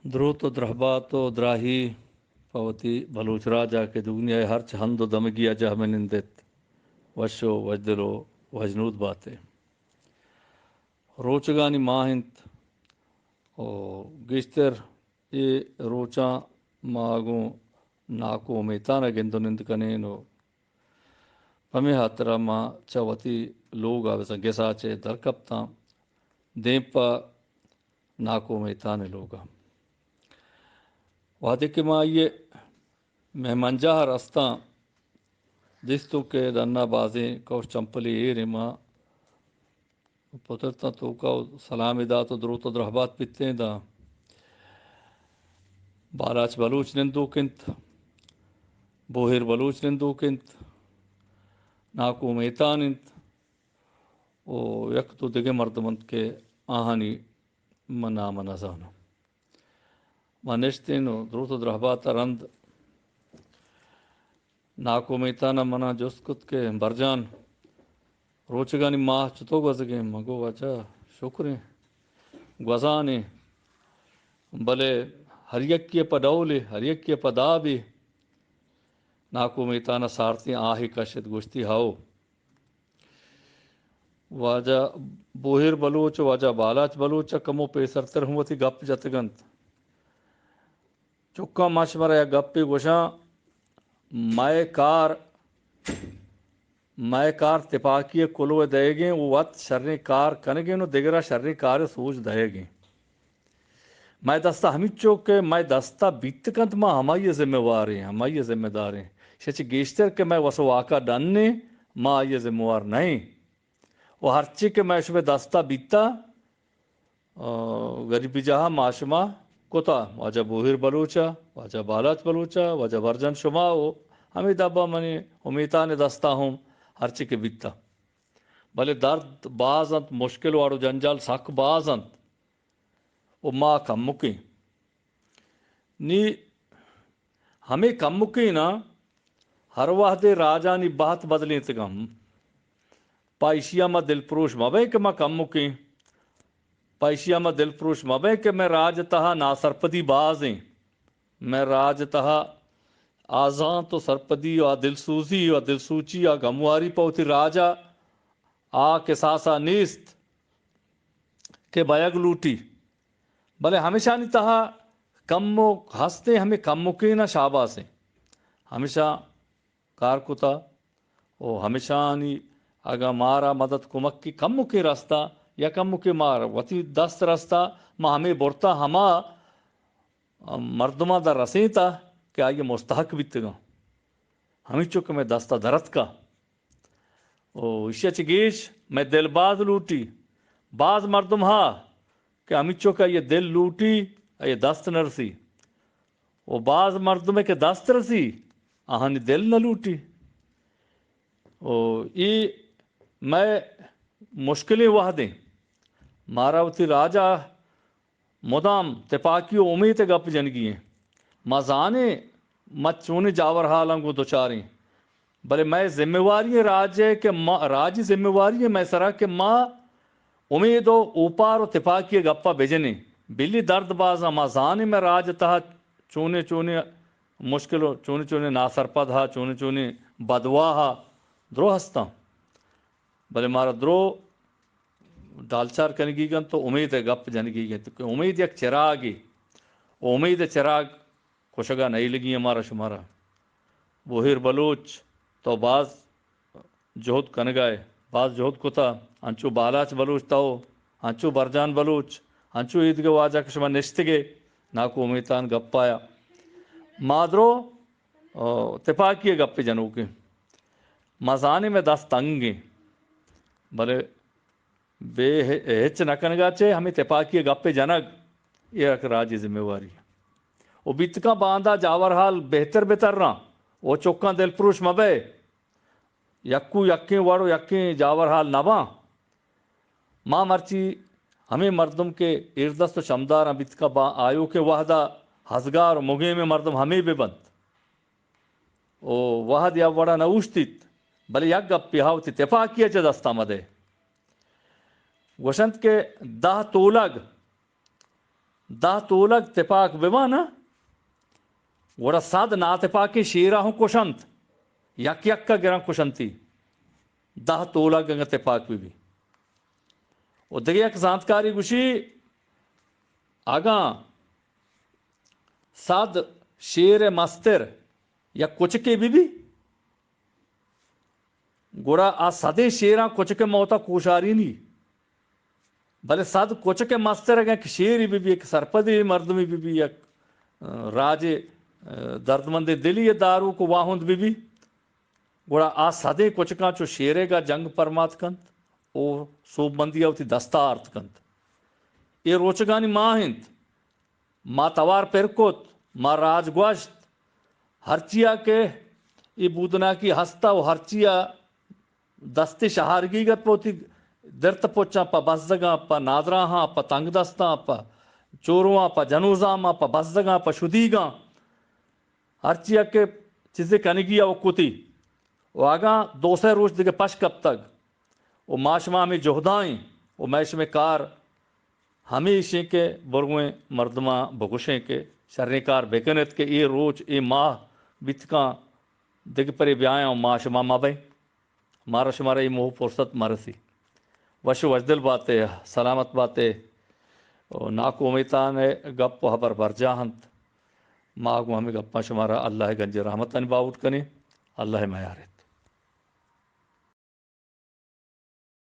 द्रुत द्रहबात द्राही पवती बलूच राजा के दुनिया हर्च हंदो दमगी अजह में निंदित वशो वजदलो वजनूद बातें रोचगानी माहिंत ओ गिश्तर ये रोचा मागो नाको मेताना गिंदो निंद कनेनो पमे हातरा मा चवती लोग आवे गेसाचे दरकप्ता देपा नाको मेताने लोगा वादे के माँ ये मेहमंजा रास्ता दिस्तों के दन्ना बाजें कौश चंपली एरे माँ पुत्रता तो का सलामी दा तो द्रुत द्रहबात पित्ते दा बाराच बलूच निंदो किंत बोहिर बलूच निंदो किंत नाको मेतानिंत ओ यक तो दिगे मर्दमंत के आहानी मना मना जानो मानिश्तिनो द्रुत द्रहबात रंद नाको मेताना मना जुस्कुत के बरजान रोचगानी माह चुतो गजगे मगो वचा शुक्र गजाने भले हरियक्य पडौले हरियक्य पदाबी नाको मेताना सारती आही कशित गुश्ती हाओ वाजा बोहिर बलूच वाजा बालाच बलूच कमो पेसरतर हुमती गप जतगंत चुक्का मशवरा या गप्पी गुशा मैं कार तिपाकी कुलव दयगे वो वत शर्री कार कनगे नो दिगरा शर्री कार सूझ दयगे मैं दस्ता हमिचो के मैं दस्ता बीतकंत माँ हमारी जिम्मेवार हैं हमारी जिम्मेदार हैं शच गेश्तर के मैं वसो आका डनने माँ ये जिम्मेवार नहीं वो हरची के मैं शुभ दस्ता बीता गरीबी जहा माशमा कोता वाजा बोहिर बलूचा वाजा बालाच बलूचा वाजा वर्जन शुमा हो हमें दबा मनी उमीता ने दस्ता हूँ हरची के बीता भले दर्द बाजंत मुश्किल वारो जंजाल सक बाजंत वो माँ कम्मुकी नी हमें कम्मुकी ना हर वाहदे राजा नी बात बदली तगम पाइशिया में दिलप्रोश मबे के मैं कम्मुकी पाइशिया में दिलप्रोश मबे के मैं राज तहा ना सरपदी बाजें मैं राज तहा आजां तो सरपदी और दिलसूजी और दिलसूची और गमवारी पौती राजा आ के सासा नीस्त के बयग लूटी भले हमेशा नहीं तहा कम्मो हंसते हमें कम्मो के ना शाबाश हमेशा कारकुता ओ हमेशा नहीं अगर मारा मदद कुमक की कम्मो के रास्ता या कम्मो के मार वती दस्त रास्ता माँ हमें बोरता हमा मर्दमा दा रसेता क्या ये मुस्तहक बितगा हमें चुक में दस्ता दरत का ओ इश्या चिगेश मैं दिलबाज लूटी बाज मर्दम हा कि हमिचो का ये दिल लूटी ये दस्त नरसी वो बाज मर्दम के दस्त रसी आहानी दिल न लूटी ओ ये मैं मुश्किलें वाह दें मारावती राजा मुदाम तिपाकियो उम्मीद गप जनगी हैं मजाने मत चूने जावर हालंगो दोचारें भले मैं जिम्मेवारी राज है कि राज जिम्मेवारी है मैं सरा के माँ उम्मीदो ऊपर तिपाकी गप्पा भेजने बिल्ली दर्द बाजा मजाने में राज तहा चूने चूने मुश्किल चूने चूने नासरपद हा चूने चूने बदवा हा द्रोहस्ता भले मारा द्रो दालचार कनगी गन तो उम्मीद है गप जनगी गन तो उम्मीद एक चिराग ही उम्मीद चिराग खुशगा नहीं लगी हमारा शुमारा बोहिर बलूच तो बाज जोहद कनगाए बाज जोहद कुता अंचू बालाच बलूच ताओ अंचू बरजान बलूच अंचू ईद के वाजा के शुमा निश्तिगे नाको उम्मीदान गप्पाया मादरो तिपाकी गप्पे जनू के मजाने में दस तंगे भले बे हिच न कनगाचे हमें तिपाकी गप्पे जनक ये एक राज जिम्मेवारी वो बितका बांधा जावर हाल बेहतर बेहतर रहा वो चौका दिल पुरुष मबे यक्कू यक्के वारो यक्के जावर हाल नबा माँ मर्ची हमें मर्दम के इर्दस्त तो शमदार बितका बा आयो के वाहदा हजगार मुगे में मर्दम हमें भी बंद ओ वाहद या वड़ा न उश्तित भले यक गप्पी हावती तिपाकी चे दस्ता मदे वसंत के दाह तोलग دا تولگ تپاک بمانا گوڑا ساد نا تپاکی شیرا ہوں کشنت یک یک کا گران کشنتی دا تولگ گنگ تپاک بھی و دیگه یک زانتکاری گوشی آگاں ساد شیر مستر یا کچکے بھی گوڑا آ سدے شیراں کچکے موتا کوشاری نہیں بلے ساد کچکے مستر اگر ایک شیری بھی ایک سرپدی مردمی بھی ایک راج دردمند دلی دارو کو واہند بھی گوڑا آ سدے کچکاں چو شیرے گا جنگ پرمات کنت او سوب مندی ہوتی دستارت کنت یہ روچگانی ماں ہند ماں توار پرکوت ماں راج گوشت ہرچیا کے یہ بودنا کی ہستا و ہرچیا دستی شہارگی گت پوتی درت پوچا پا بزدگاں پا نادراہاں پا تنگ دستاں پا چورواں پا جنوزاں پا بزدگاں پا شدیگاں ہرچیا کے چیزیں کنگیا و کتی و آگاں دوسرے روش دیگے پش کب تک و معاشمہ میں جہدائیں و میش میں کار ہمیشہ کے برگویں مردماں بگوشیں کے شرنکار بیکنت کے ای روچ ای ماہ بیتکاں دیکھ پری بیائیں و معاشمہ مابیں مارا شمارا ای موہ فرصت مارسی وشو وجدل باتے سلامت باتے ناکو امیتان گپ و حبر برجاہنت ماغو ہمیں گپا شمارا اللہ گنج رحمتن باوٹ کنی اللہ میارت